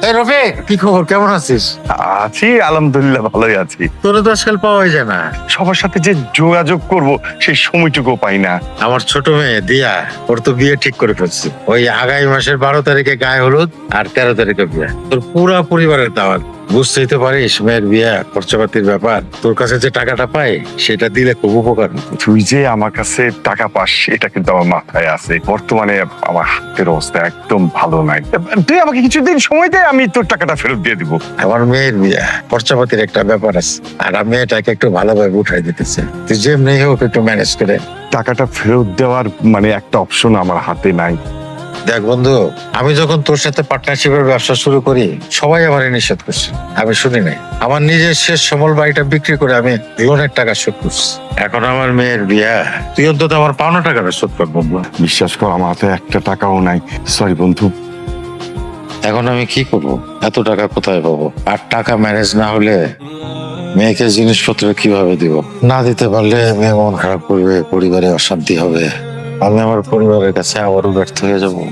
এই রফিক, কি খবর, কেমন আছিস? আছি আলহামদুলিল্লাহ, ভালোই আছি। তোরা তো আজকাল পাওয়াই যায় না। সবার সাথে যে যোগাযোগ করব সেই সময়টুকু পাই না। আমার ছোট মেয়ে দিয়া, ওর তো বিয়ে ঠিক করে ফেলছি। ওই আগামী মাসের 12 তারিখে গায়ে হলুদ আর 13 তারিখে বিয়ে। তোর পুরা পরিবারের দাওয়াত। বুঝতেই তো পারিস, মেয়ের বিয়ে খরচাপাতির ব্যাপার। তোর কাছে যে টাকাটা পাই সেটা দিলে খুব উপকার হতো। তুই যে আমার কাছে টাকা পাস এটা কিন্তু আমার মাথায় আছে। বর্তমানে আমার হাতের অবস্থা একদম ভালো নাই। তুই আমাকে কিছুদিন সময় দে, আমি তোর টাকাটা ফেরত দিয়ে দিব। আমার মেয়ের বিয়ে খরচাপাতির একটা ব্যাপার আছে, আর আমি এটাকে একটু ভালোভাবে উঠাই দিতেছি। তুই যেমনি হোক একটু ম্যানেজ করে। টাকাটা ফেরত দেওয়ার একটা অপশন আমার হাতে নাই। দেখ বন্ধু, আমি যখন তোর সাথে পার্টনারশিপের ব্যবসা শুরু করি সবাই আমার নিষেধ করছে, আমি শুনি নাই। আমার নিজের শেষ সমল বাড়িটা বিক্রি করে আমি লোনের টাকা শোধ করছি। এখন আমার মেয়ের বিয়া, তুই অন্তত আমার পাওনা টাকাটা শোধ কর বন্ধু। বিশ্বাস কর, আমার হাতে একটা টাকাও নাই। সরি বন্ধু। এখন আমি কি করব? এত টাকা কোথায় পাবো? আর টাকা ম্যানেজ না হলে মেয়েকে জিনিসপত্র কিভাবে দিব? না দিতে পারলে মেয়ে মন খারাপ করবে, পরিবারে অশান্তি হবে। আমি আমার পরিবারের কাছে আবারও ব্যর্থ হয়ে যাবো।